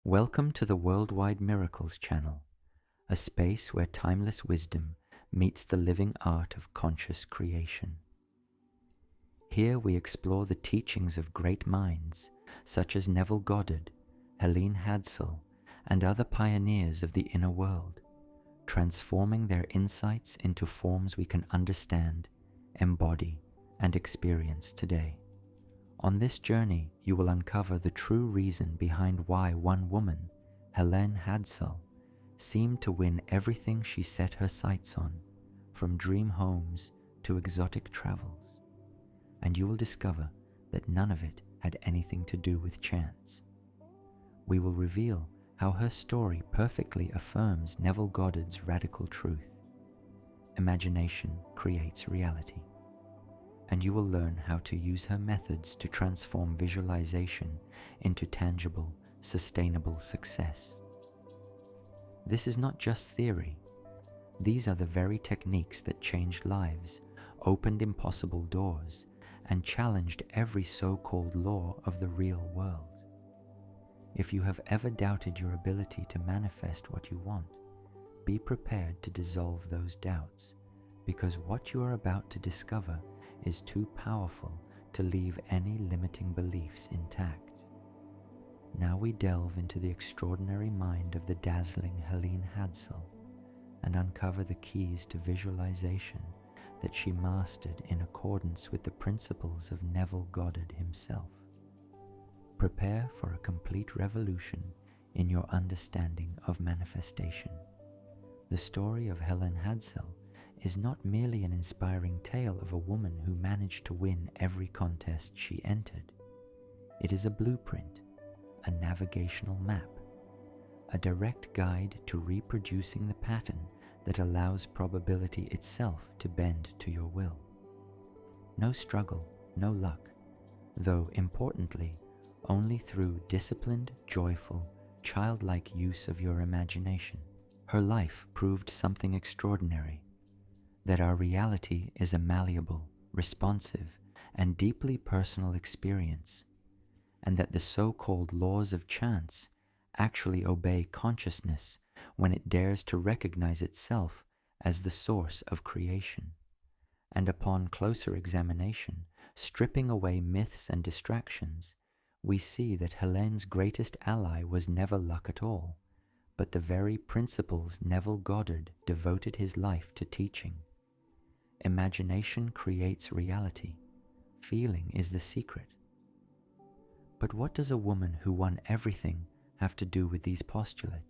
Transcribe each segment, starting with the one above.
Welcome to the Worldwide Miracles channel, a space where timeless wisdom meets the living art of conscious creation. Here we explore the teachings of great minds such as Neville Goddard, Helene Hadsell, and other pioneers of the inner world, transforming their insights into forms we can understand, embody, and experience today. On this journey, you will uncover the true reason behind why one woman, Helene Hadsell, seemed to win everything she set her sights on, from dream homes to exotic travels. And you will discover that none of it had anything to do with chance. We will reveal how her story perfectly affirms Neville Goddard's radical truth. Imagination creates reality. And you will learn how to use her methods to transform visualization into tangible, sustainable success. This is not just theory. These are the very techniques that changed lives, opened impossible doors, and challenged every so-called law of the real world. If you have ever doubted your ability to manifest what you want, be prepared to dissolve those doubts, because what you are about to discover is too powerful to leave any limiting beliefs intact. Now we delve into the extraordinary mind of the dazzling Helene Hadsell and uncover the keys to visualization that she mastered in accordance with the principles of Neville Goddard himself. Prepare for a complete revolution in your understanding of manifestation. The story of Helene Hadsell is not merely an inspiring tale of a woman who managed to win every contest she entered. It is a blueprint, a navigational map, a direct guide to reproducing the pattern that allows probability itself to bend to your will. No struggle, no luck, though importantly, only through disciplined, joyful, childlike use of your imagination. Her life proved something extraordinary, that our reality is a malleable, responsive, and deeply personal experience, and that the so-called laws of chance actually obey consciousness when it dares to recognize itself as the source of creation. And upon closer examination, stripping away myths and distractions, we see that Helene's greatest ally was never luck at all, but the very principles Neville Goddard devoted his life to teaching. Imagination creates reality. Feeling is the secret. But what does a woman who won everything have to do with these postulates?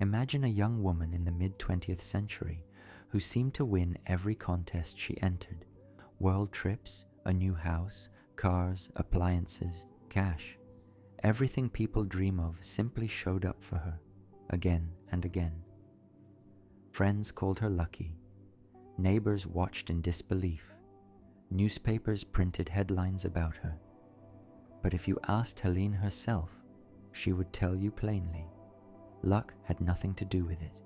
Imagine a young woman in the mid-20th century who seemed to win every contest she entered. World trips, a new house, cars, appliances, cash. Everything people dream of simply showed up for her, again and again. Friends called her lucky. Neighbors watched in disbelief. Newspapers printed headlines about her. But if you asked Helene herself, she would tell you plainly, luck had nothing to do with it.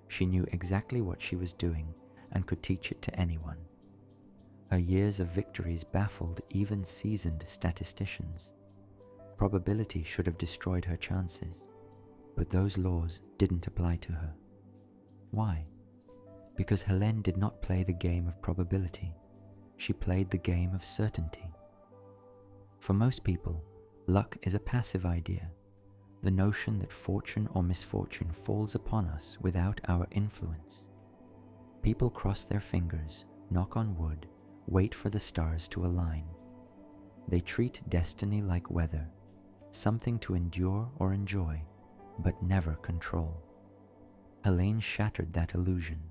She knew exactly what she was doing and could teach it to anyone. Her years of victories baffled even seasoned statisticians. Probability should have destroyed her chances, but those laws didn't apply to her. Why? Because Helene did not play the game of probability. She played the game of certainty. For most people, luck is a passive idea, the notion that fortune or misfortune falls upon us without our influence. People cross their fingers, knock on wood, wait for the stars to align. They treat destiny like weather, something to endure or enjoy, but never control. Helene shattered that illusion.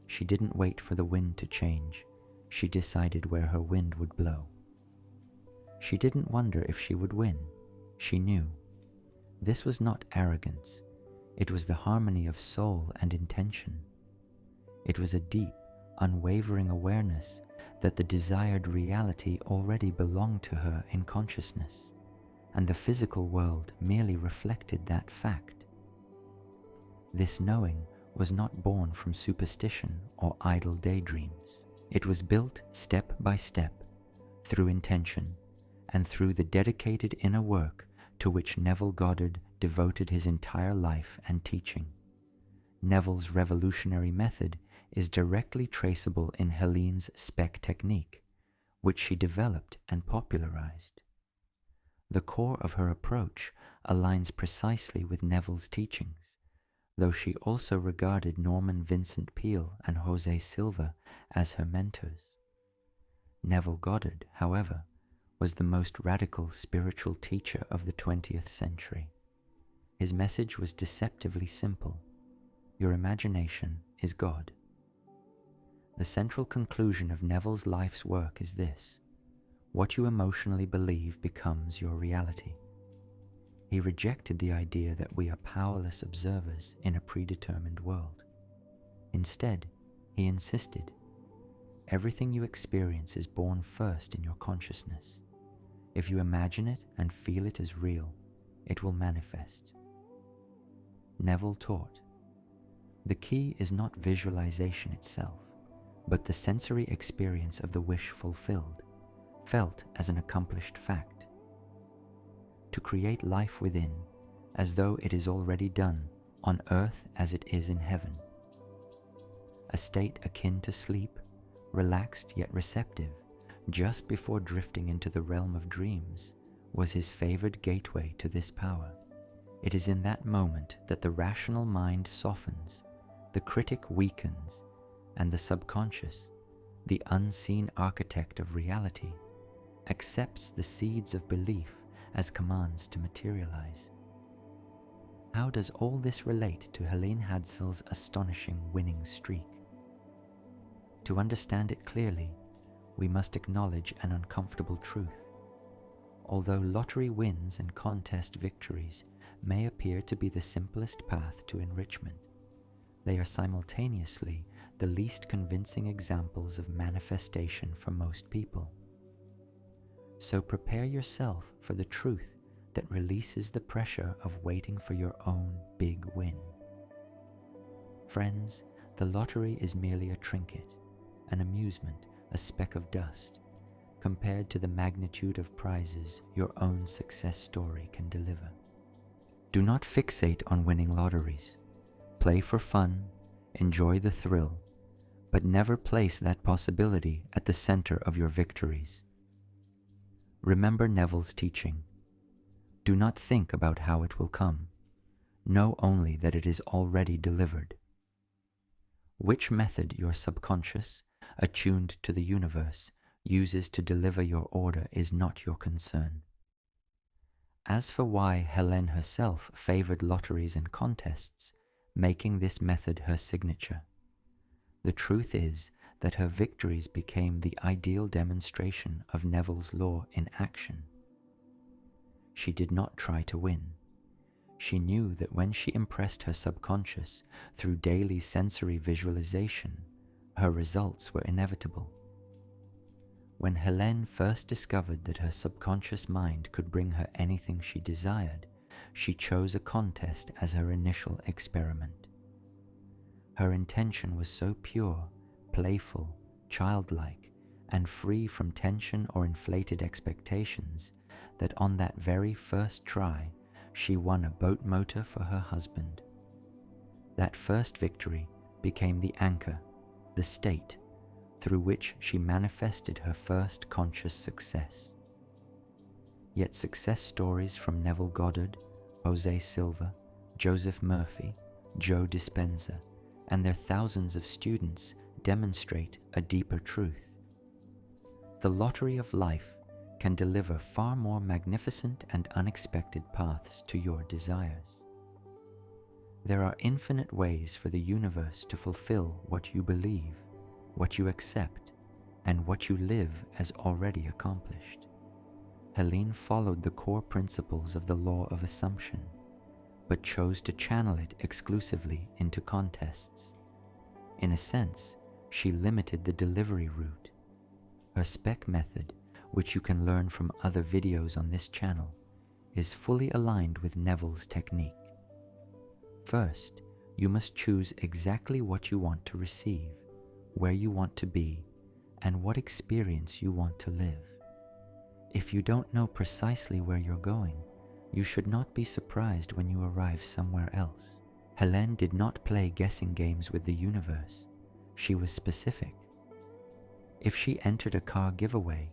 She didn't wait for the wind to change. She decided where her wind would blow. She didn't wonder if she would win. She knew. This was not arrogance. It was the harmony of soul and intention. It was a deep, unwavering awareness that the desired reality already belonged to her in consciousness, and the physical world merely reflected that fact. This knowing was not born from superstition or idle daydreams. It was built step by step, through intention, and through the dedicated inner work to which Neville Goddard devoted his entire life and teaching. Neville's revolutionary method is directly traceable in Helene's SPEC technique, which she developed and popularized. The core of her approach aligns precisely with Neville's teachings, though she also regarded Norman Vincent Peale and Jose Silva as her mentors. Neville Goddard, however, was the most radical spiritual teacher of the 20th century. His message was deceptively simple: your imagination is God. The central conclusion of Neville's life's work is this: what you emotionally believe becomes your reality. He rejected the idea that we are powerless observers in a predetermined world. Instead, he insisted, everything you experience is born first in your consciousness. If you imagine it and feel it as real, it will manifest. Neville taught, the key is not visualization itself, but the sensory experience of the wish fulfilled, felt as an accomplished fact. To create life within, as though it is already done, on earth as it is in heaven. A state akin to sleep, relaxed yet receptive, just before drifting into the realm of dreams, was his favored gateway to this power. It is in that moment that the rational mind softens, the critic weakens, and the subconscious, the unseen architect of reality, accepts the seeds of belief as commands to materialize. How does all this relate to Helene Hadsell's astonishing winning streak? To understand it clearly, we must acknowledge an uncomfortable truth. Although lottery wins and contest victories may appear to be the simplest path to enrichment, they are simultaneously the least convincing examples of manifestation for most people. So prepare yourself for the truth that releases the pressure of waiting for your own big win. Friends, the lottery is merely a trinket, an amusement, a speck of dust, compared to the magnitude of prizes your own success story can deliver. Do not fixate on winning lotteries. Play for fun, enjoy the thrill, but never place that possibility at the center of your victories. Remember Neville's teaching. Do not think about how it will come. Know only that it is already delivered. Which method your subconscious, attuned to the universe, uses to deliver your order is not your concern. As for why Helen herself favored lotteries and contests, making this method her signature, the truth is that her victories became the ideal demonstration of Neville's law in action. She did not try to win. She knew that when she impressed her subconscious through daily sensory visualization, her results were inevitable. When Helene first discovered that her subconscious mind could bring her anything she desired, she chose a contest as her initial experiment. Her intention was so pure, playful, childlike, and free from tension or inflated expectations that on that very first try, she won a boat motor for her husband. That first victory became the anchor, the state, through which she manifested her first conscious success. Yet success stories from Neville Goddard, Jose Silva, Joseph Murphy, Joe Dispenza, and their thousands of students demonstrate a deeper truth. The lottery of life can deliver far more magnificent and unexpected paths to your desires. There are infinite ways for the universe to fulfill what you believe, what you accept, and what you live as already accomplished. Helene followed the core principles of the law of assumption, but chose to channel it exclusively into contests. In a sense, she limited the delivery route. Her SPEC method, which you can learn from other videos on this channel, is fully aligned with Neville's technique. First, you must choose exactly what you want to receive, where you want to be, and what experience you want to live. If you don't know precisely where you're going, You should not be surprised when you arrive somewhere else. Helene did not play guessing games with the universe. She was specific. If she entered a car giveaway,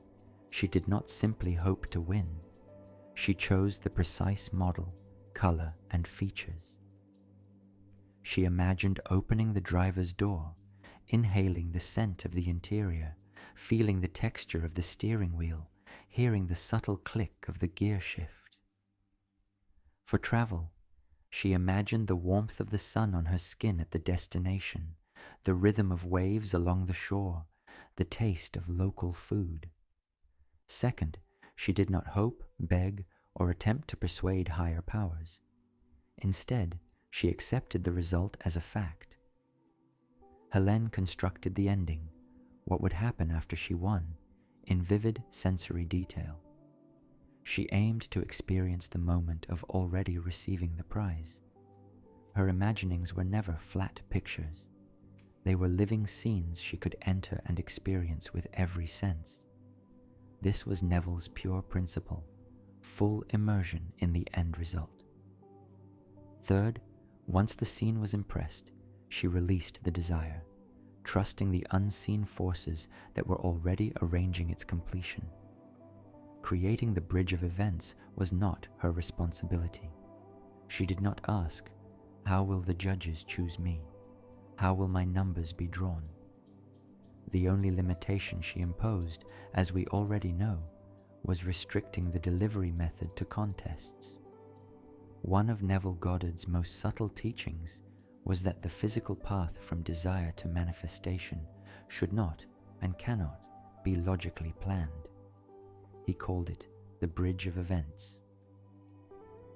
she did not simply hope to win. She chose the precise model, color, and features. She imagined opening the driver's door, inhaling the scent of the interior, feeling the texture of the steering wheel, hearing the subtle click of the gear shift. For travel, she imagined the warmth of the sun on her skin at the destination, the rhythm of waves along the shore, the taste of local food. Second, she did not hope, beg, or attempt to persuade higher powers. Instead, she accepted the result as a fact. Helene constructed the ending, what would happen after she won, in vivid sensory detail. She aimed to experience the moment of already receiving the prize. Her imaginings were never flat pictures. They were living scenes she could enter and experience with every sense. This was Neville's pure principle, full immersion in the end result. Third, once the scene was impressed, she released the desire, trusting the unseen forces that were already arranging its completion. Creating the bridge of events was not her responsibility. She did not ask, "How will the judges choose me? How will my numbers be drawn?" The only limitation she imposed, as we already know, was restricting the delivery method to contests. One of Neville Goddard's most subtle teachings was that the physical path from desire to manifestation should not and cannot be logically planned. He called it the bridge of events.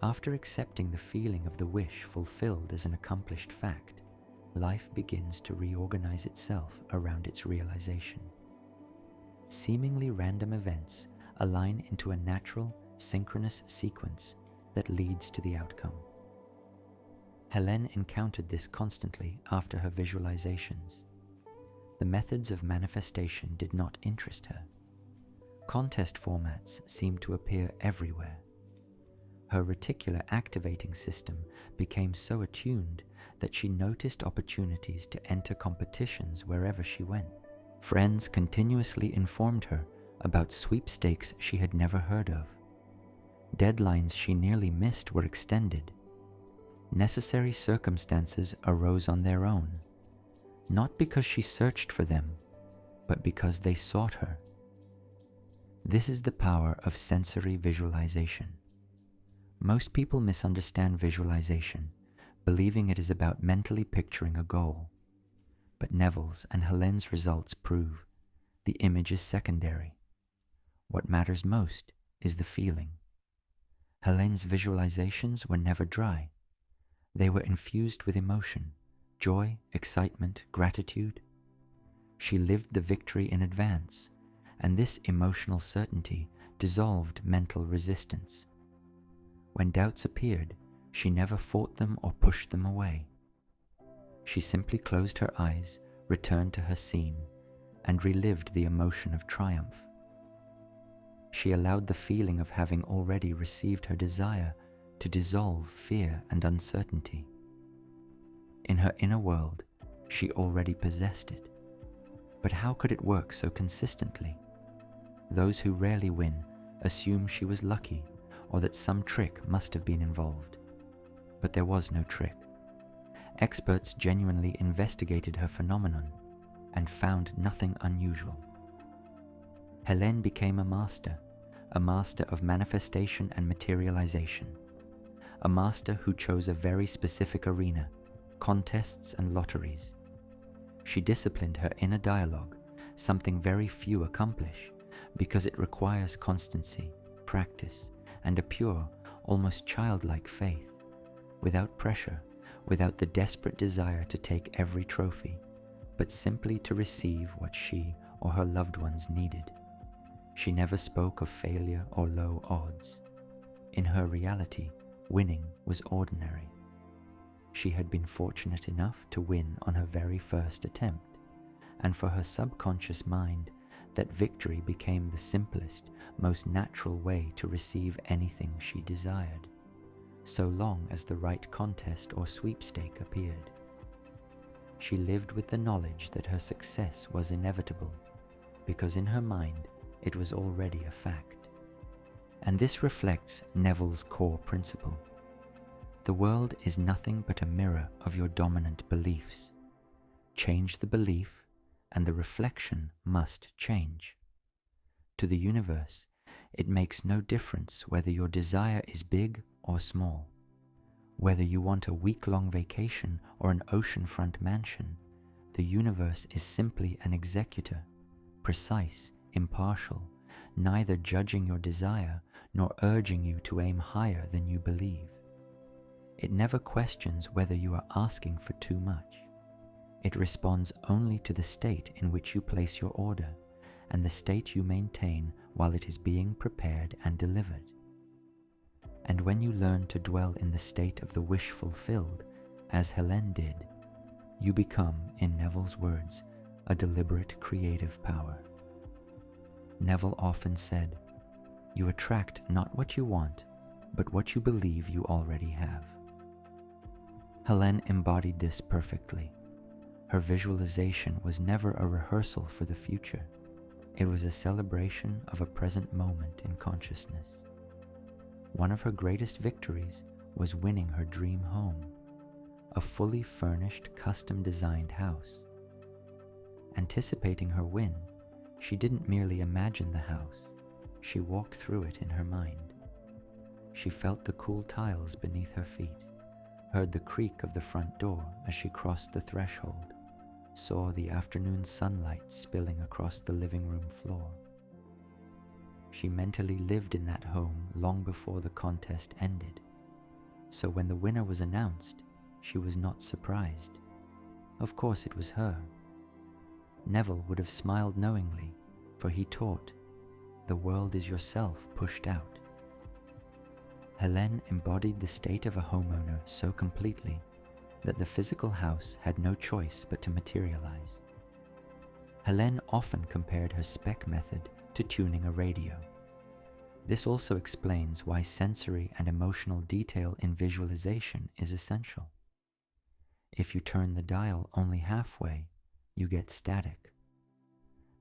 After accepting the feeling of the wish fulfilled as an accomplished fact, life begins to reorganize itself around its realization. Seemingly random events align into a natural, synchronous sequence that leads to the outcome. Helene encountered this constantly after her visualizations. The methods of manifestation did not interest her. Contest formats seemed to appear everywhere. Her reticular activating system became so attuned that she noticed opportunities to enter competitions wherever she went. Friends continuously informed her about sweepstakes she had never heard of. Deadlines she nearly missed were extended. Necessary circumstances arose on their own, not because she searched for them, but because they sought her. This is the power of sensory visualization. Most people misunderstand visualization, believing it is about mentally picturing a goal. But Neville's and Helene's results prove the image is secondary. What matters most is the feeling. Helene's visualizations were never dry. They were infused with emotion, joy, excitement, gratitude. She lived the victory in advance, and this emotional certainty dissolved mental resistance. When doubts appeared, she never fought them or pushed them away. She simply closed her eyes, returned to her scene, and relived the emotion of triumph. She allowed the feeling of having already received her desire to dissolve fear and uncertainty. In her inner world, she already possessed it. But how could it work so consistently? Those who rarely win assume she was lucky or that some trick must have been involved. But there was no trick. Experts genuinely investigated her phenomenon and found nothing unusual. Helene became a master of manifestation and materialization, a master who chose a very specific arena, contests and lotteries. She disciplined her inner dialogue, something very few accomplish, because it requires constancy, practice, and a pure, almost childlike faith, without pressure, without the desperate desire to take every trophy, but simply to receive what she or her loved ones needed. She never spoke of failure or low odds. In her reality, winning was ordinary. She had been fortunate enough to win on her very first attempt, and for her subconscious mind, that victory became the simplest, most natural way to receive anything she desired. so long as the right contest or sweepstake appeared. She lived with the knowledge that her success was inevitable, because in her mind it was already a fact. And this reflects Neville's core principle. The world is nothing but a mirror of your dominant beliefs. Change the belief, and the reflection must change. To the universe, it makes no difference whether your desire is big or small, whether you want a week-long vacation or an oceanfront mansion. The universe is simply an executor, precise, impartial, neither judging your desire nor urging you to aim higher than you believe. It never questions whether you are asking for too much. It responds only to the state in which you place your order and the state you maintain while it is being prepared and delivered. And when you learn to dwell in the state of the wish fulfilled, as Helene did, you become, in Neville's words, a deliberate creative power. Neville often said, "You attract not what you want, but what you believe you already have." Helene embodied this perfectly. Her visualization was never a rehearsal for the future. It was a celebration of a present moment in consciousness. One of her greatest victories was winning her dream home, a fully furnished, custom-designed house. Anticipating her win, she didn't merely imagine the house, she walked through it in her mind. She felt the cool tiles beneath her feet, heard the creak of the front door as she crossed the threshold, saw the afternoon sunlight spilling across the living room floor. She mentally lived in that home long before the contest ended, so when the winner was announced, she was not surprised. Of course it was her. Neville would have smiled knowingly, for he taught, "The world is yourself pushed out." Helene embodied the state of a homeowner so completely that the physical house had no choice but to materialize. Helene often compared her SPEC method to tuning a radio. This also explains why sensory and emotional detail in visualization is essential. If you turn the dial only halfway, you get static.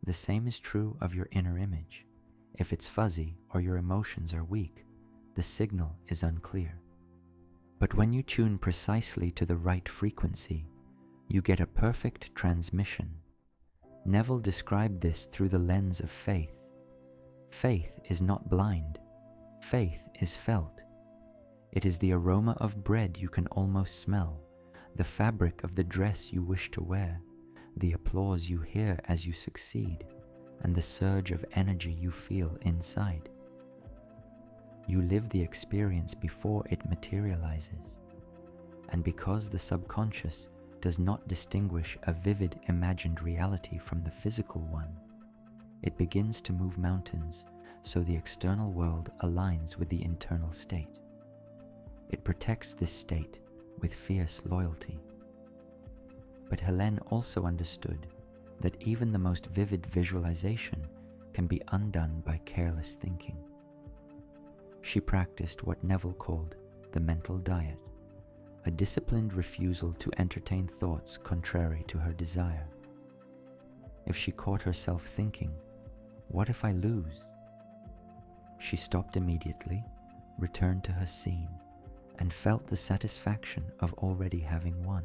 The same is true of your inner image. If it's fuzzy or your emotions are weak, the signal is unclear. But when you tune precisely to the right frequency, you get a perfect transmission. Neville described this through the lens of faith. Faith is not blind. Faith is felt. It is the aroma of bread you can almost smell, the fabric of the dress you wish to wear, the applause you hear as you succeed, and the surge of energy you feel inside. You live the experience before it materializes. And because the subconscious does not distinguish a vivid imagined reality from the physical one, it begins to move mountains so the external world aligns with the internal state. It protects this state with fierce loyalty. But Helene also understood that even the most vivid visualization can be undone by careless thinking. She practiced what Neville called the mental diet, a disciplined refusal to entertain thoughts contrary to her desire. If she caught herself thinking, "What if I lose?" she stopped immediately, returned to her scene, and felt the satisfaction of already having won.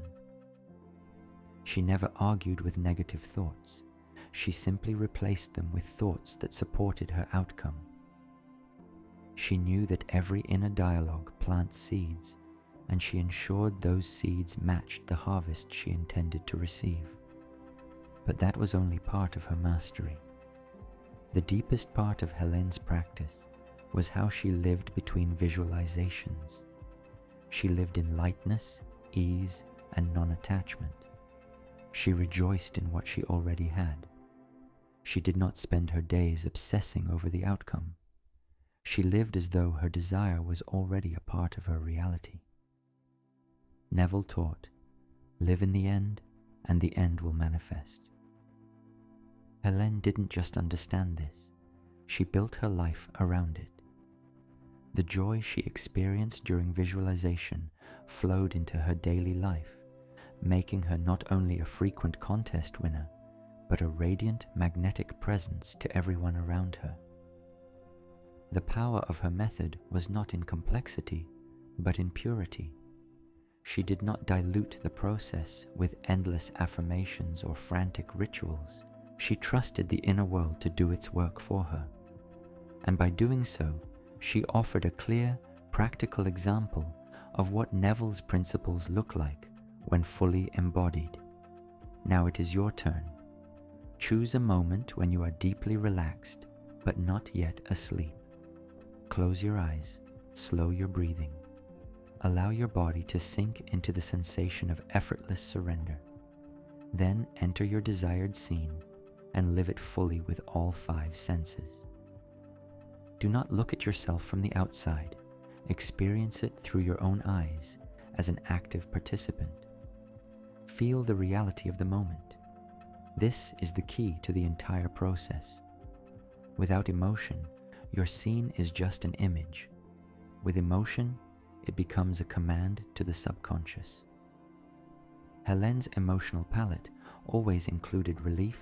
She never argued with negative thoughts. She simply replaced them with thoughts that supported her outcome. She knew that every inner dialogue plants seeds, and she ensured those seeds matched the harvest she intended to receive. But that was only part of her mastery. The deepest part of Helene's practice was how she lived between visualizations. She lived in lightness, ease, and non-attachment. She rejoiced in what she already had. She did not spend her days obsessing over the outcome. She lived as though her desire was already a part of her reality. Neville taught, "Live in the end, and the end will manifest." Helene didn't just understand this, she built her life around it. The joy she experienced during visualization flowed into her daily life, making her not only a frequent contest winner, but a radiant magnetic presence to everyone around her. The power of her method was not in complexity, but in purity. She did not dilute the process with endless affirmations or frantic rituals. She trusted the inner world to do its work for her. And by doing so, she offered a clear, practical example of what Neville's principles look like when fully embodied. Now it is your turn. Choose a moment when you are deeply relaxed, but not yet asleep. Close your eyes, slow your breathing. Allow your body to sink into the sensation of effortless surrender. Then enter your desired scene and live it fully with all 5 senses. Do not look at yourself from the outside. Experience it through your own eyes as an active participant. Feel the reality of the moment. This is the key to the entire process. Without emotion, your scene is just an image. With emotion, it becomes a command to the subconscious. Helene's emotional palette always included relief,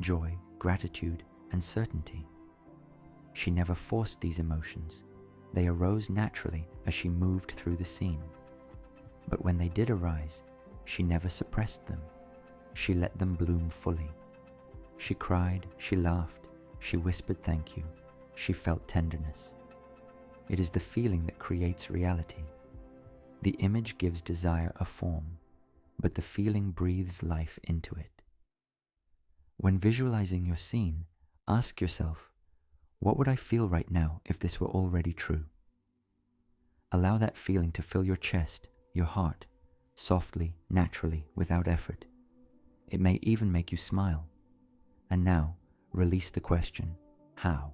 joy, gratitude, and certainty. She never forced these emotions. They arose naturally as she moved through the scene. But when they did arise, she never suppressed them. She let them bloom fully. She cried, she laughed, she whispered thank you, she felt tenderness. It is the feeling that creates reality. The image gives desire a form, but the feeling breathes life into it. When visualizing your scene, ask yourself, what would I feel right now if this were already true? Allow that feeling to fill your chest, your heart, softly, naturally, without effort. It may even make you smile. And now, release the question, how?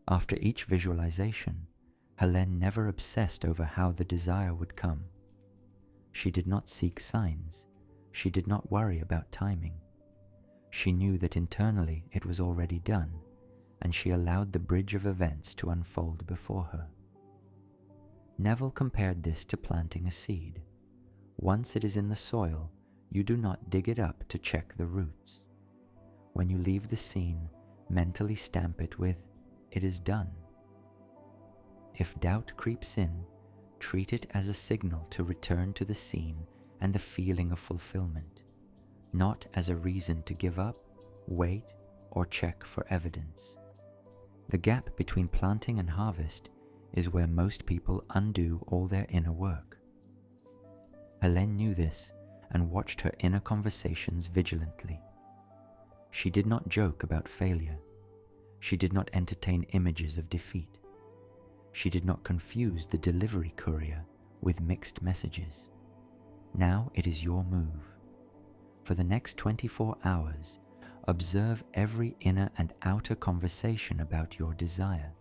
After each visualization, Helene never obsessed over how the desire would come. She did not seek signs. She did not worry about timing. She knew that internally it was already done, and she allowed the bridge of events to unfold before her. Neville compared this to planting a seed. Once it is in the soil, you do not dig it up to check the roots. When you leave the scene, mentally stamp it with, "It is done." If doubt creeps in, treat it as a signal to return to the scene and the feeling of fulfillment, not as a reason to give up, wait, or check for evidence. The gap between planting and harvest is where most people undo all their inner work. Helene knew this and watched her inner conversations vigilantly. She did not joke about failure. She did not entertain images of defeat. She did not confuse the delivery courier with mixed messages. Now it is your move. For the next 24 hours, observe every inner and outer conversation about your desire.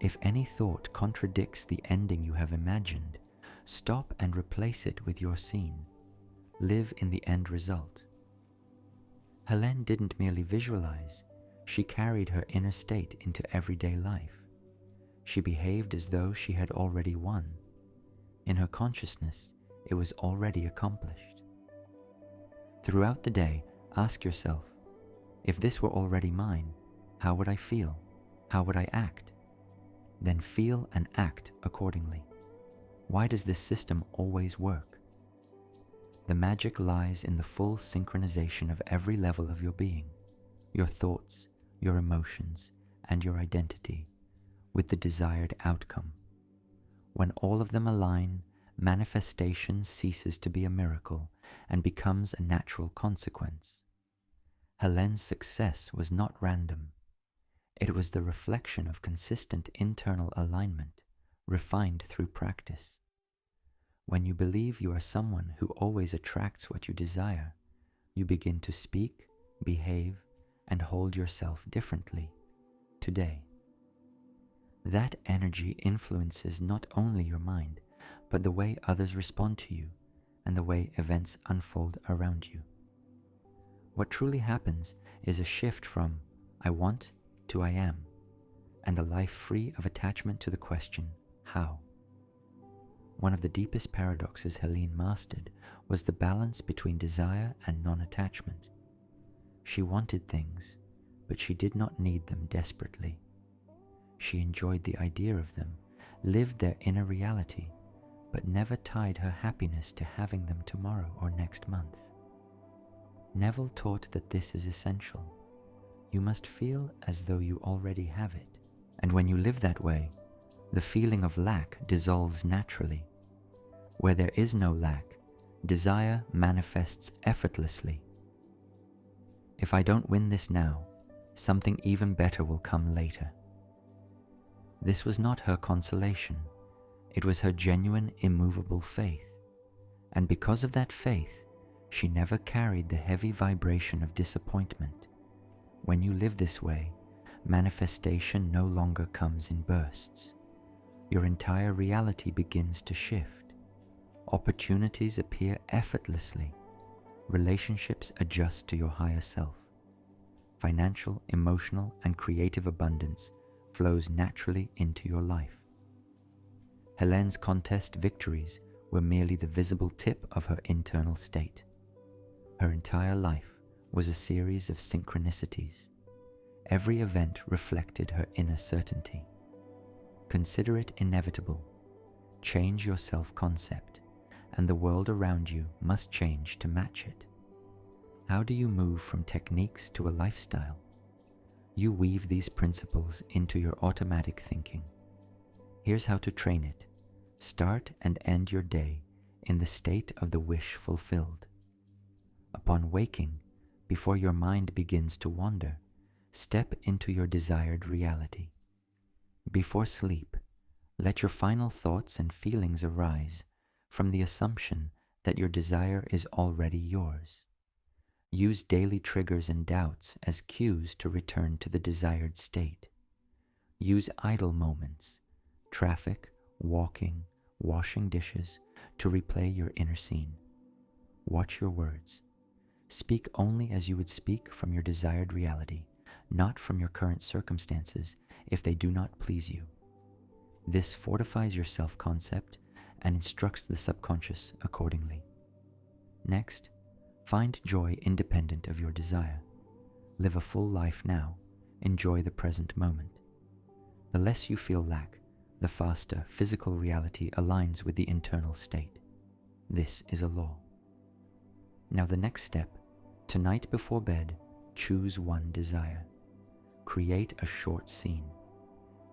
If any thought contradicts the ending you have imagined, stop and replace it with your scene. Live in the end result. Helene didn't merely visualize, she carried her inner state into everyday life. She behaved as though she had already won. In her consciousness, it was already accomplished. Throughout the day, ask yourself, if this were already mine, how would I feel? How would I act? Then feel and act accordingly. Why does this system always work? The magic lies in the full synchronization of every level of your being, your thoughts, your emotions, and your identity, with the desired outcome. When all of them align, manifestation ceases to be a miracle and becomes a natural consequence. Helene's success was not random. It was the reflection of consistent internal alignment, refined through practice. When you believe you are someone who always attracts what you desire, you begin to speak, behave, and hold yourself differently today. That energy influences not only your mind, but the way others respond to you and the way events unfold around you. What truly happens is a shift from I want to I am, and a life free of attachment to the question, how? One of the deepest paradoxes Helene mastered was the balance between desire and non-attachment. She wanted things, but she did not need them desperately. She enjoyed the idea of them, lived their inner reality, but never tied her happiness to having them tomorrow or next month. Neville taught that this is essential. You must feel as though you already have it, and when you live that way, the feeling of lack dissolves naturally. Where there is no lack, desire manifests effortlessly. If I don't win this now, something even better will come later. This was not her consolation. It was her genuine, immovable faith. And because of that faith, she never carried the heavy vibration of disappointment. When you live this way, manifestation no longer comes in bursts. Your entire reality begins to shift. Opportunities appear effortlessly. Relationships adjust to your higher self. Financial, emotional, and creative abundance flows naturally into your life. Helene's contest victories were merely the visible tip of her internal state. Her entire life was a series of synchronicities. Every event reflected her inner certainty. Consider it inevitable. Change your self-concept, and the world around you must change to match it. How do you move from techniques to a lifestyle? You weave these principles into your automatic thinking. Here's how to train it. Start and end your day in the state of the wish fulfilled. Upon waking, before your mind begins to wander, step into your desired reality. Before sleep, let your final thoughts and feelings arise from the assumption that your desire is already yours. Use daily triggers and doubts as cues to return to the desired state. Use idle moments, traffic, walking, washing dishes, to replay your inner scene. Watch your words. Speak only as you would speak from your desired reality, not from your current circumstances if they do not please you. This fortifies your self-concept and instructs the subconscious accordingly. Next, find joy independent of your desire. Live a full life now. Enjoy the present moment. The less you feel lack, the faster physical reality aligns with the internal state. This is a law. Now the next step, tonight before bed, choose one desire. Create a short scene.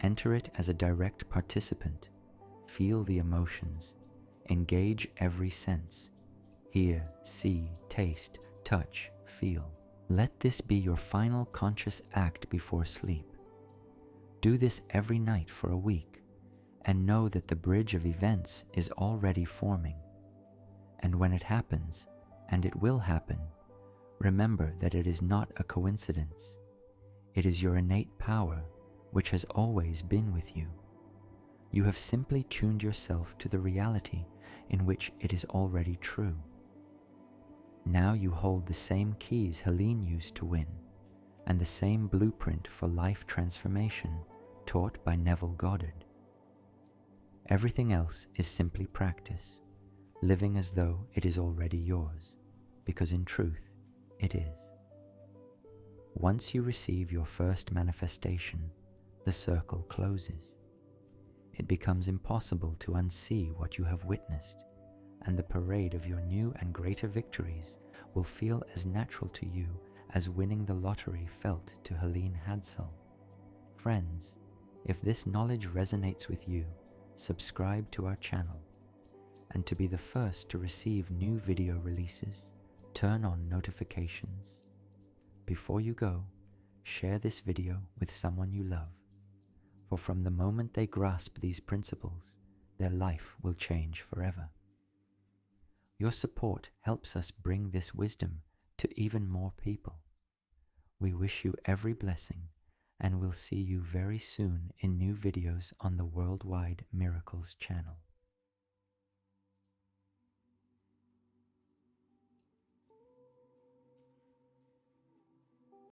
Enter it as a direct participant. Feel the emotions. Engage every sense. Hear, see, taste, touch, feel. Let this be your final conscious act before sleep. Do this every night for a week, and know that the bridge of events is already forming. And when it happens, and it will happen, remember that it is not a coincidence. It is your innate power, which has always been with you. You have simply tuned yourself to the reality in which it is already true. Now you hold the same keys Helene used to win, and the same blueprint for life transformation taught by Neville Goddard. Everything else is simply practice, living as though it is already yours, because in truth, it is. Once you receive your first manifestation, the circle closes. It becomes impossible to unsee what you have witnessed, and the parade of your new and greater victories will feel as natural to you as winning the lottery felt to Helene Hadsell. Friends, if this knowledge resonates with you, subscribe to our channel. And to be the first to receive new video releases, turn on notifications. Before you go, share this video with someone you love, for from the moment they grasp these principles, their life will change forever. Your support helps us bring this wisdom to even more people. We wish you every blessing, and we'll see you very soon in new videos on the Worldwide Miracles channel.